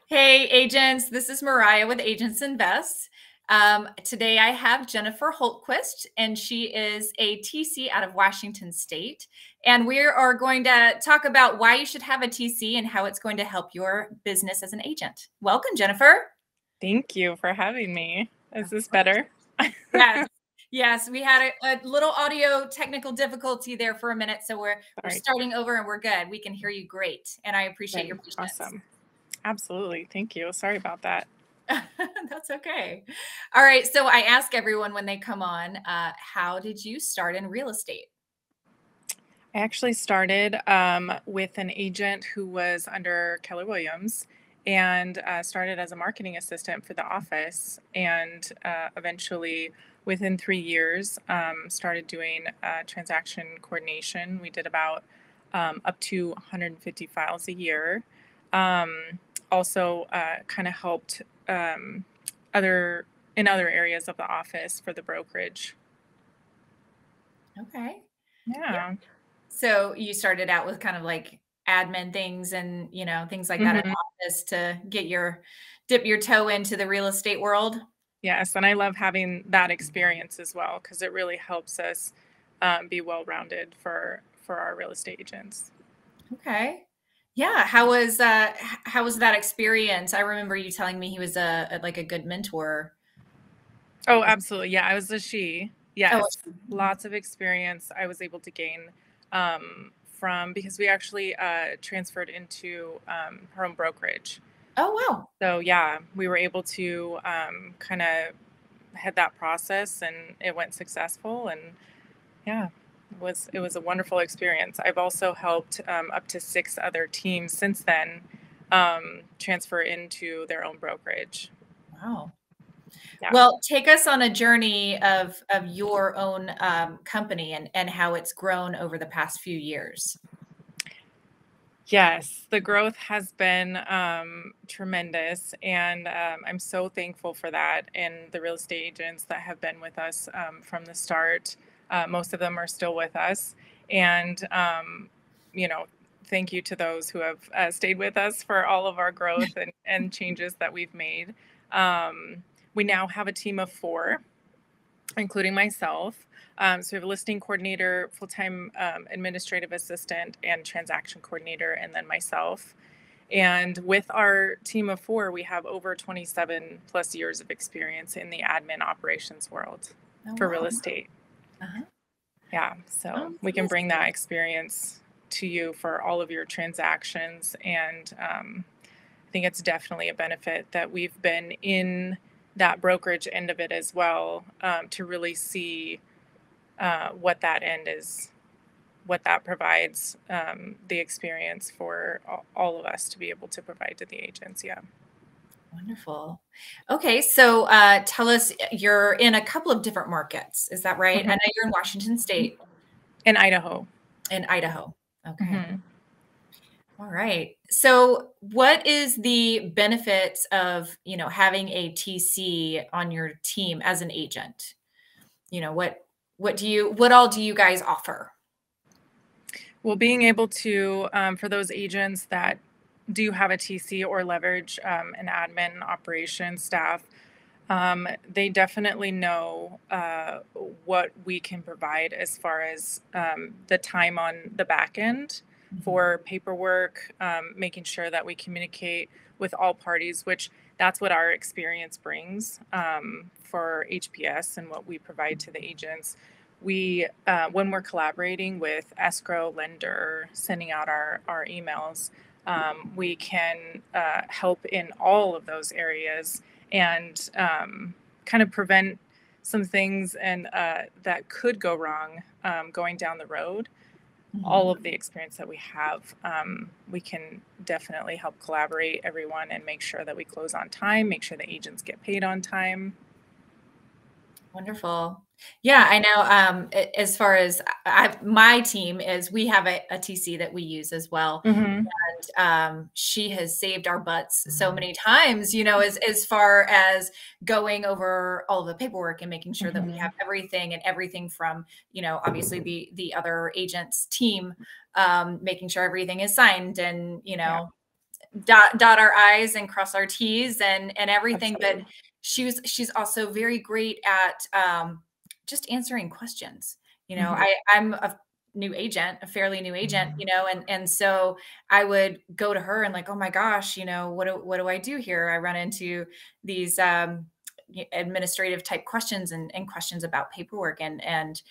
Hey, agents. This is Mariah with Agents Invest. Today I have Jennifer Hultquist, and she is a TC out of Washington State. And we are going to talk about why you should have a TC and how it's going to help your business as an agent. Welcome, Jennifer. Thank you for having me. Is Of this course. better? Yes. Yes, we had a little audio technical difficulty there for a minute, so we're Sorry. starting over and we're good. We can hear you great, and I appreciate your Okay, patience. awesome. Absolutely. Thank you. Sorry about that. That's okay. All right. So I ask everyone when they come on, how did you start in real estate? I actually started with an agent who was under Keller Williams and started as a marketing assistant for the office. And eventually, within 3 years, started doing transaction coordination. We did about up to 150 files a year. Also, kind of helped other in other areas of the office for the brokerage. Okay. Yeah. Yeah. So you started out with kind of like admin things and, things like that in Mhm. office to dip your toe into the real estate world. Yes, and I love having that experience as well because it really helps us be well-rounded for our real estate agents. Okay. Yeah. How was that experience? I remember you telling me he was like a good mentor. Oh, absolutely. Yeah, I was a she. Oh, Yes, lots of experience I was able to gain from because we actually transferred into her own brokerage. oh, wow. So yeah, we were able to kind of head that process, and it went successful. And yeah, it was a wonderful experience. I've also helped up to 6 other teams since then transfer into their own brokerage. Wow. Yeah. Well, take us on a journey of your own company and how it's grown over the past few years. Yes, the growth has been tremendous, and I'm so thankful for that. And the real estate agents that have been with us from the start, most of them are still with us. And, you know, thank you to those who have stayed with us for all of our growth and changes that we've made. We now have a team of 4, including myself. So we have a listing coordinator, full-time administrative assistant, and transaction coordinator, and then myself. And with our team of 4, we have over 27 plus years of experience in the admin operations world Oh, for real wow. estate. Uh-huh. Yeah, so Oh, we can bring that fantastic. experience to you for all of your transactions. And I think it's definitely a benefit that we've been in that brokerage end of it as well, to really see what that end is, what that provides, the experience for all of us to be able to provide to the agents. Yeah. Wonderful. Okay, so tell us, you're in a couple of different markets. Is that right? I Mhm. know you're in Washington State In Idaho. and Idaho. Okay. Hmm. All right. So what is the benefits of, having a TC on your team as an agent? What all do you guys offer? Well, being able to, for those agents that do have a TC or leverage an admin operations staff, they definitely know what we can provide as far as the time on the back end Mhm. for paperwork, making sure that we communicate with all parties, which that's what our experience brings for HPS and what we provide to the agents. We, when we're collaborating with escrow, lender, sending out our emails, we can help in all of those areas and kind of prevent some things and that could go wrong going down the road. All Mhm. of the experience that we have, we can definitely help collaborate everyone and make sure that we close on time, make sure the agents get paid on time. Wonderful. Yeah, I know. As far as my team is, we have a TC that we use as well. Hmm. She has saved our butts so many times, as far as going over all of the paperwork and making sure that we have Hmm. everything from, obviously the other agent's team, making sure everything is signed and, Yeah. dot our I's and cross our T's and everything. Absolutely. But she's also very great at just answering questions. Mhm. I'm a fairly new agent, and so I would go to her and like, oh my gosh, what do I do here? I run into these administrative type questions and questions about paperwork and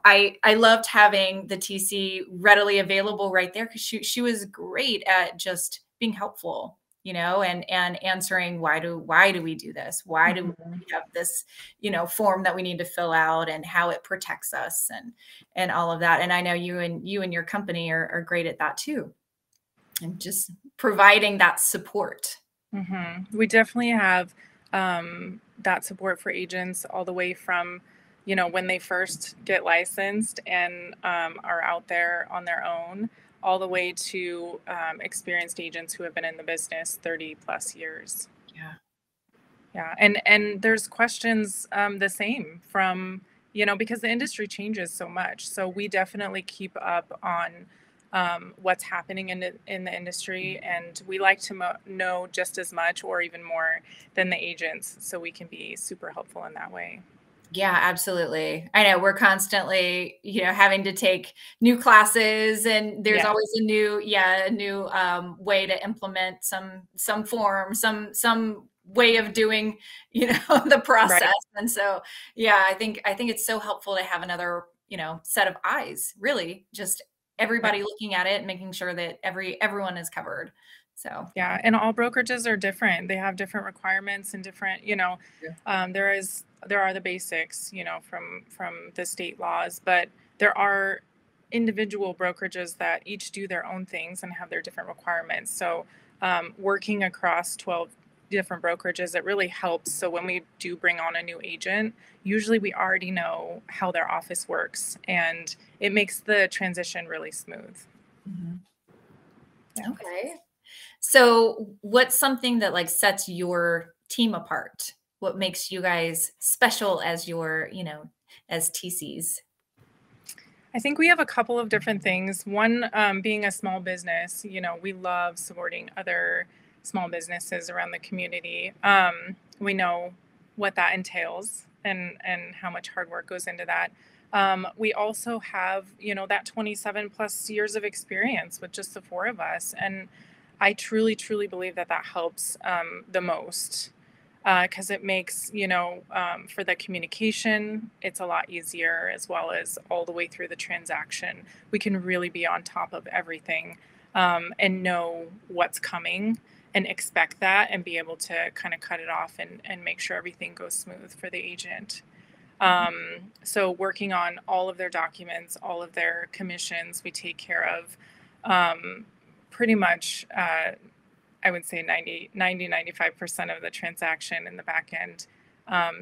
I loved having the TC readily available right there because she was great at just being helpful, and answering why do we do this? Why do Mhm. we have this, form that we need to fill out and how it protects us and all of that. And I know you and your company are great at that too. And just providing that support. We definitely have that support for agents all the way from, when they first get licensed and are out there on their own, all the way to experienced agents who have been in the business 30 plus years. Yeah. Yeah, and there's questions the same from, because the industry changes so much. So we definitely keep up on what's happening in the industry, and we like to know just as much or even more than the agents, so we can be super helpful in that way. Yeah, absolutely. I know we're constantly, having to take new classes and there's Yeah, always a new way to implement some form, some way of doing, the process. right. And so, yeah, I think it's so helpful to have another, set of eyes, really, just Yeah. everybody looking at it and making sure that everyone is covered. So, Yeah, and all brokerages are different. They have different requirements and different, yeah. there are the basics, from the state laws, but there are individual brokerages that each do their own things and have their different requirements. So, working across 12 different brokerages, it really helps. So when we do bring on a new agent, usually we already know how their office works, and it makes the transition really smooth. Mhm. Yeah. Okay. So, what's something that like sets your team apart? What makes you guys special as as TCs? I think we have a couple of different things. One, being a small business, we love supporting other small businesses around the community. We know what that entails and how much hard work goes into that. We also have, that 27 plus years of experience with just the four of us. And I truly, truly believe that that helps the most because it makes, for the communication, it's a lot easier, as well as all the way through the transaction. We can really be on top of everything and know what's coming and expect that and be able to kind of cut it off and make sure everything goes smooth for the agent. So working on all of their documents, all of their commissions, we take care of pretty much I would say 95% of the transaction in the back end,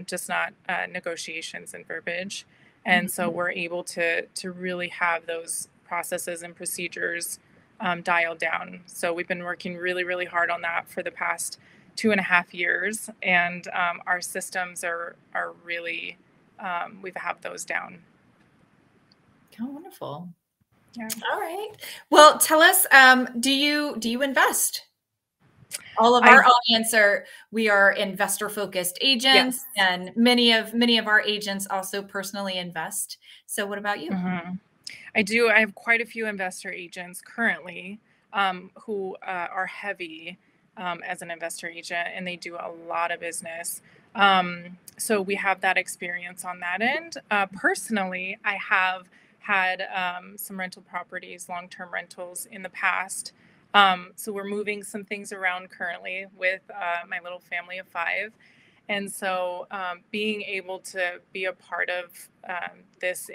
just not negotiations and verbiage. And so Mhm. we're able to really have those processes and procedures dialed down. So we've been working really, really hard on that for the past 2.5 years. And our systems are really, we have those down. Oh, wonderful. Yeah. All right. Well, tell us, do you invest? All of our I, audience we are investor focused agents, yes. and many of our agents also personally invest. So, what about you? Mhm. I do. I have quite a few investor agents currently who are heavy as an investor agent, and they do a lot of business. So we have that experience on that end. Personally, I have had some rental properties, long term rentals in the past. So we're moving some things around currently with my little family of five. And so, being able to be a part of this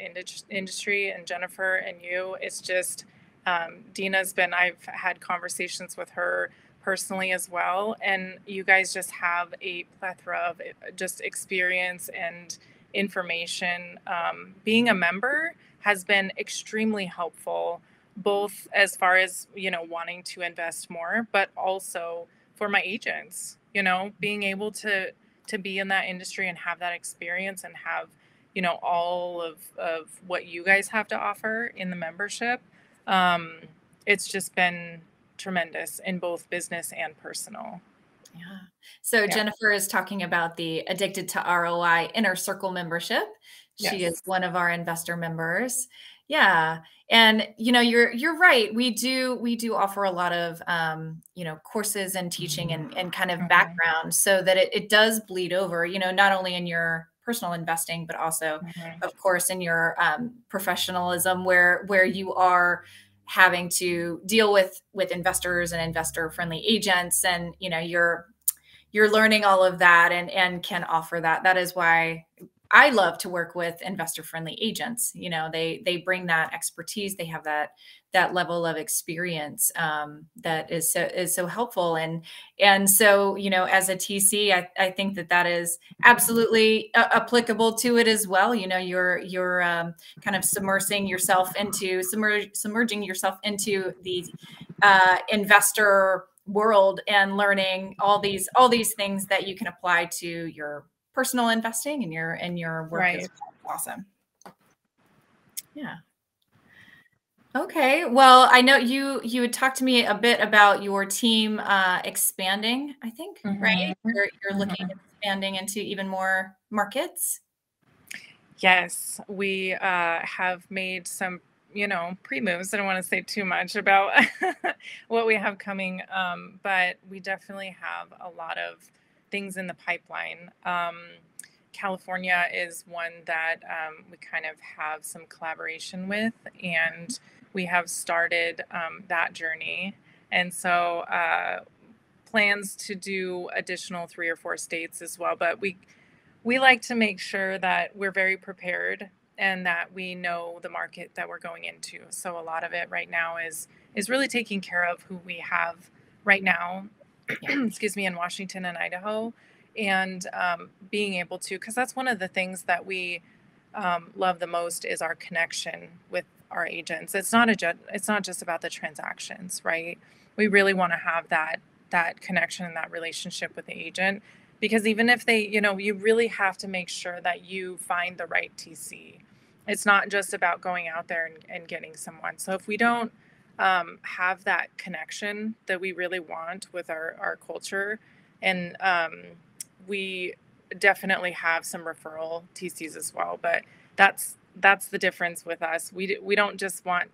industry, and Jennifer and you, it's just I've had conversations with her personally as well. And you guys just have a plethora of just experience and information. Being a member has been extremely helpful, both as far as, wanting to invest more, but also for my agents, being able to be in that industry and have that experience and have all of what you guys have to offer in the membership. It's just been tremendous in both business and personal. Yeah. So Yeah. Jennifer is talking about the Addicted to ROI Inner Circle membership. She is Yes. one of our investor members. Yeah. And you're right. We do offer a lot of courses and teaching and kind of Mhm. background so that it does bleed over, not only in your personal investing, but also, Mhm. of course, in your professionalism where you are having to deal with investors and investor friendly agents, and you're learning all of that and can offer that. That is why I love to work with investor friendly agents. They bring that expertise, they have that level of experience, that is so helpful. And so as a TC, I think that is absolutely applicable to it as well. You're kind of submerging yourself into the investor world and learning all these things that you can apply to your personal investing and your work as Right. well. Awesome. Yeah. Okay. Well, I know you had talked to me a bit about your team expanding, I think, right? Mhm. You're looking at Mhm. expanding into even more markets. Yes, we have made some, pre-moves. I don't want to say too much about what we have coming, but we definitely have a lot of things in the pipeline. California is one that we kind of have some collaboration with, and we have started that journey. And so plans to do additional 3 or 4 states as well, but we like to make sure that we're very prepared and that we know the market that we're going into. So a lot of it right now is really taking care of who we have right now, Yeah. excuse me, in Washington and Idaho, and being able to, because that's one of the things that we love the most is our connection with our agents. It's not just about the transactions, right? We really want to have that connection and that relationship with the agent, because even if they, you really have to make sure that you find the right TC. It's not just about going out there and getting someone. So if we don't have that connection that we really want with our culture, and we definitely have some referral TCs as well, but that's the difference with us. We don't just want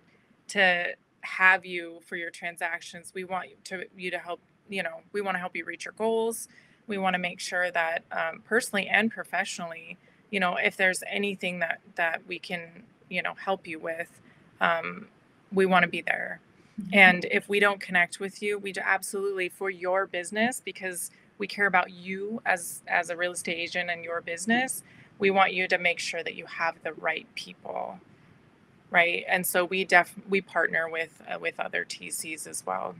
to have you for your transactions. We want you to help. We want to help you reach your goals. We want to make sure that personally and professionally, if there's anything that we can help you with, we want to be there. Mhm. And if we don't connect with you, we absolutely, for your business, because we care about you as a real estate agent and your business, we want you to make sure that you have the right people, right? And so we partner with other TCs as well.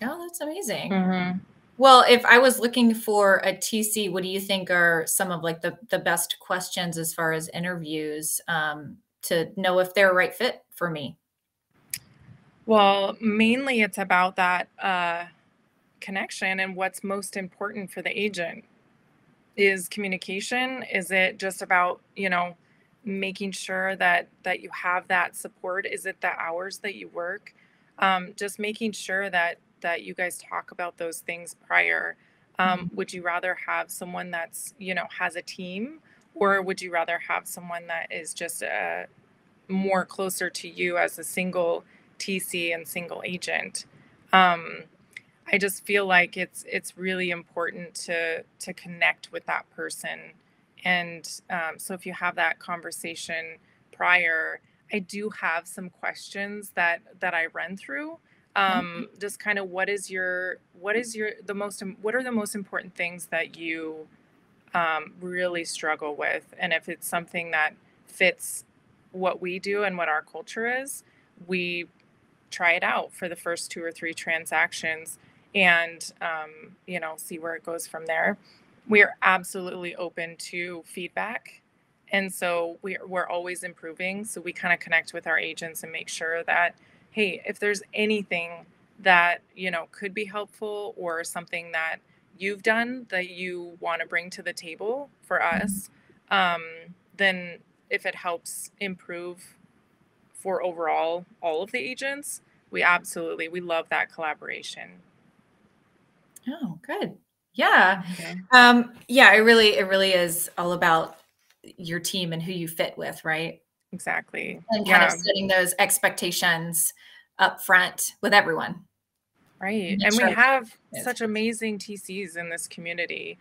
Oh, that's amazing. Mm-hmm. Well, if I was looking for a TC, what do you think are some of like the best questions as far as interviews, to know if they're a right fit for me? Well, mainly it's about that connection, and what's most important for the agent is communication. Is it just about making sure that you have that support? Is it the hours that you work? Just making sure that you guys talk about those things prior. Would you rather have someone that's has a team, or would you rather have someone that is just more closer to you as a single TC and single agent? Um, I just feel like it's really important to connect with that person, and so if you have that conversation prior, I do have some questions that I run through. Yeah. Just kind of what are the most important things that you really struggle with, and if it's something that fits what we do and what our culture is, we try it out for the first 2 or 3 transactions, and see where it goes from there. We are absolutely open to feedback, and so we're always improving. So we kind of connect with our agents and make sure that, hey, if there's anything that could be helpful, or something that you've done that you want to bring to the table for us, um, then if it helps improve for overall all of the agents, We love that collaboration. Oh, good. Yeah. Mhm. Yeah, it really is all about your team and who you fit with, right? Exactly. And kind of Yeah. setting those expectations up front with everyone. Right. Make And we sure have it's such amazing TCs in this community.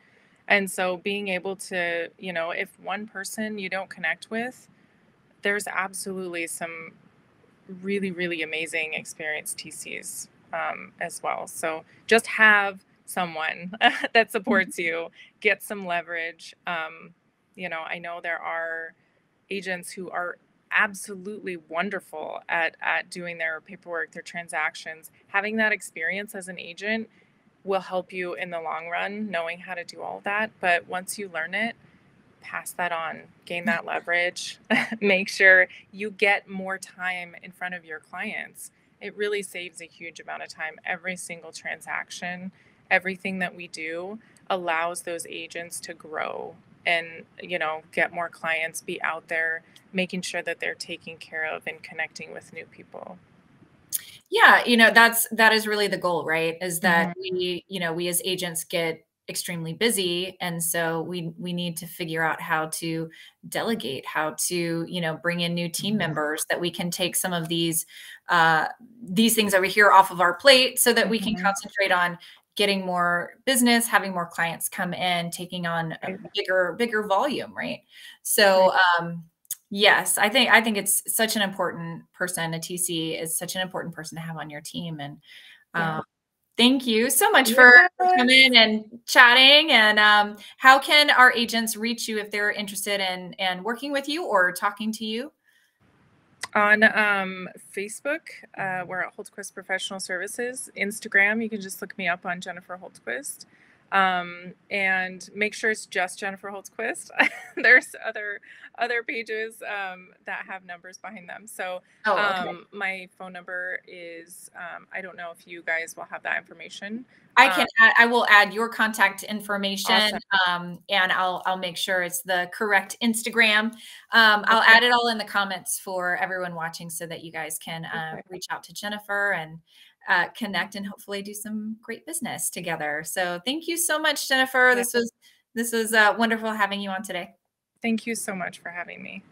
And so being able to, if one person you don't connect with, there's absolutely some really, really amazing experienced TCs as well. So just have someone that supports you, get some leverage. I know there are agents who are absolutely wonderful at doing their paperwork, their transactions. Having that experience as an agent will help you in the long run, knowing how to do all of that. But once you learn it, pass that on, gain that leverage, make sure you get more time in front of your clients. It really saves a huge amount of time. Every single transaction, everything that we do allows those agents to grow and, get more clients, be out there, making sure that they're taken care of and connecting with new people. Yeah, that is really the goal, right? Is that Mhm. we as agents get extremely busy, and so we need to figure out how to delegate, how to, bring in new team members that we can take some of these things over here off of our plate so that we can Mhm. concentrate on getting more business, having more clients come in, taking on a Right. bigger volume, right? Right. So, yes, I think it's such an important person. A TC is such an important person to have on your team. And Yeah. um, thank you so much for Yes. coming and chatting. And how can our agents reach you if they're interested in working with you or talking to you? On Facebook, we're at Hultquist Professional Services. Instagram, you can just look me up on Jennifer Hultquist. And make sure it's just Jennifer Holtzquist. There's other pages that have numbers behind them. So Oh, okay. my phone number is I don't know if you guys will have that information. Um, I will add your contact information, awesome. and I'll make sure it's the correct Instagram. I'll Okay. add it all in the comments for everyone watching so that you guys can Perfect. reach out to Jennifer and connect and hopefully do some great business together. So thank you so much, Jennifer. Yeah. This was wonderful having you on today. Thank you so much for having me.